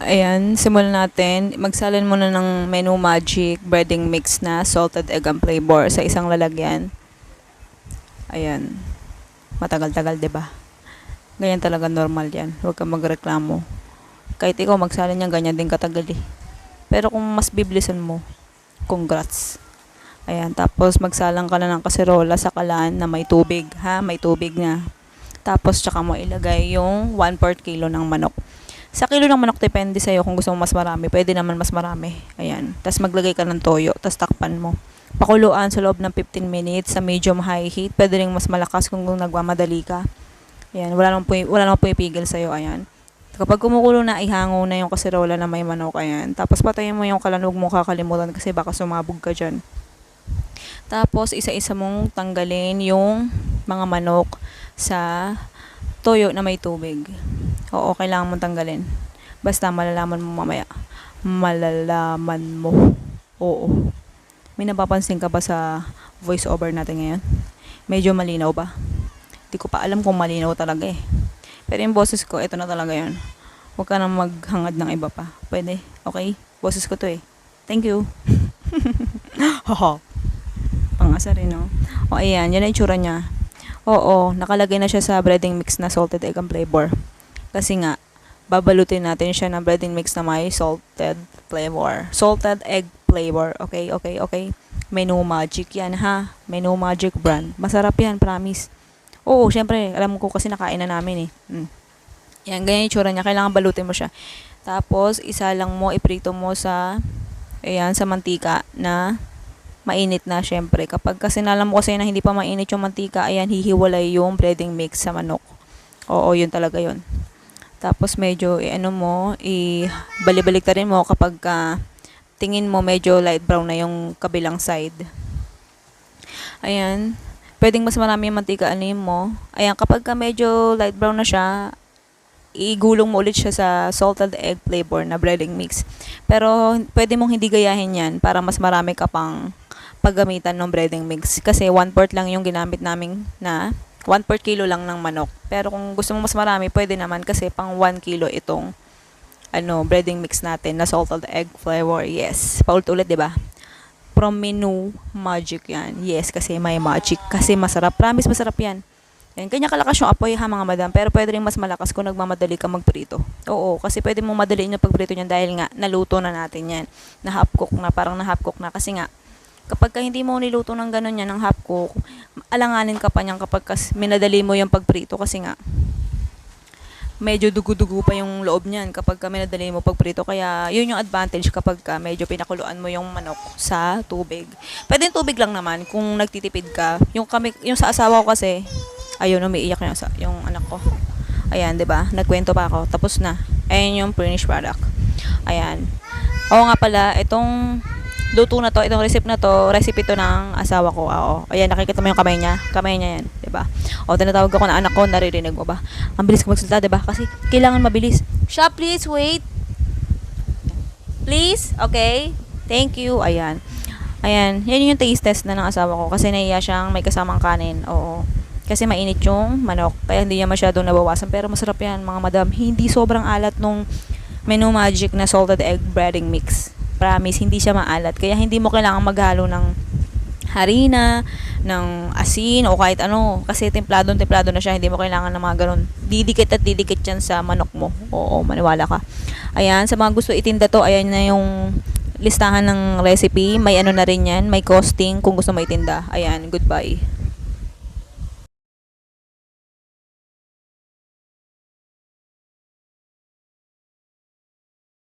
Ayan, simulan natin. Magsalin muna ng menu magic breading mix na salted egg and flavor sa isang lalagyan. Ayan. Matagal-tagal, 'di ba? Ganyan talaga normal 'yan. Huwag kang magreklamo. Kahit ikaw magsalin niyan, ganyan din katagal eh. Pero kung mas biblisan mo, congrats. Ayan, tapos magsalang ka na ng kaserola sa kalan na may tubig, ha? May tubig na. Tapos tsaka mo ilagay yung 1/4 kilo ng manok. Sa kilo ng manok, depende sa'yo kung gusto mo mas marami. Pwede naman mas marami. Ayan. Tapos maglagay ka ng toyo. Tapos takpan mo. Pakuluan sa loob ng 15 minutes sa medium high heat. Pwede rin mas malakas kung nagmamadali ka. Ayan. Wala namang pumipigil sa'yo. Ayan. Kapag kumukulo na, ihango na yung kaserola na may manok. Ayan. Tapos patayin mo yung kalan. Huwag mo kakalimutan kasi baka sumabog ka dyan. Tapos isa-isa mong tanggalin yung mga manok sa toyo na may tubig. Oo, kailangan mong tanggalin. Basta malalaman mo mamaya. Malalaman mo. Oo. May napapansin ka ba sa voice over natin ngayon? Medyo malinaw ba? Di ko pa alam kung malinaw talaga eh. Pero yung boses ko, ito na talaga yun. Huwag ka nang maghangad ng iba pa. Pwede? Okay? Boses ko to eh. Thank you. Haha. Pang-asa rin, no? O, ayan. Yan ang itsura niya. Oo, nakalagay na siya sa breading mix na salted egg and flavor. Kasi nga, babalutin natin siya ng breading mix na may salted flavor. Salted egg flavor. Okay, okay, okay. Menu magic yan, ha? Menu magic brand. Masarap yan, promise. Oo, syempre, alam ko kasi nakain na namin eh. Yan, ganyan yung tsura niya. Kailangan balutin mo siya. Tapos, isa lang mo, iprito mo sa, ayan, sa mantika na mainit na syempre. Kapag kasi nalam mo kasi na hindi pa mainit yung mantika, ayan, hihiwalay yung breading mix sa manok. Oo, yun talaga yun. Tapos medyo balik-baliktarin mo kapag tingin mo medyo light brown na yung kabilang side. Ayan. Pwedeng mas marami yung mantika mo. Ayan, kapag medyo light brown na siya, igulong mo ulit siya sa salted egg flavor na breading mix. Pero pwede mong hindi gayahin yan para mas marami ka pang paggamitan ng breading mix. Kasi 1/4 lang yung ginamit namin na 1/4 kilo lang ng manok. Pero kung gusto mo mas marami, pwede naman kasi pang 1 kilo itong breading mix natin na salted egg flavor. Yes. Paulit-ulit, 'di ba? From menu magic 'yan. Yes, kasi may magic. Kasi masarap. Promise masarap 'yan. Yan, kanya kalakas yung apoy ha mga madam. Pero pwede rin mas malakas kung nagmamadali ka magprito. Oo, kasi pwede mong madaliin yung pagprito niyan dahil nga naluto na natin 'yan. Na half cook na, parang na half cook na kasi nga kapag hindi mo niluto ng ganun yan, ng half cook, alanganin ka pa niyan kapag minadali mo yung pagprito kasi nga medyo dugo-dugo pa yung loob niyan kapag minadali mo pagprito. Kaya yun yung advantage kapag medyo pinakuluan mo yung manok sa tubig. Pwede yung tubig lang naman kung nagtitipid ka. Yung sa asawa ko kasi, ayun, umiiyak yung anak ko. Ayan, 'di ba? Nagkwento pa ako. Tapos na. Ayan yung finished product. Ayan. Oo nga pala, itong luto na to, itong recipe to ng asawa ko. Oo. Ayan, nakikita mo yung kamay niya. Kamay niya yan, 'di ba? O, tinatawag ako na anak ko, naririnig mo ba? Ang bilis ko magsalita, 'di ba? Kasi kailangan mabilis. Siya, please wait. Please, okay? Thank you. Ayan. Ayan, yan yung taste test na ng asawa ko kasi nahiya siyang may kasamang kanin. Oo. Kasi mainit yung manok, kaya hindi niya masyadong nabawasan. Pero masarap yan, mga madam. Hindi sobrang alat nung menu magic na salted egg breading mix. Promise, hindi siya maalat. Kaya hindi mo kailangan maghalo ng harina, ng asin, o kahit ano. Kasi templado na siya. Hindi mo kailangan ng mga ganun. Didikit at didikit yan sa manok mo. Oo, maniwala ka. Ayan, sa mga gusto itinda to, ayan na yung listahan ng recipe. May na rin yan. May costing kung gusto mo itinda. Ayan, goodbye.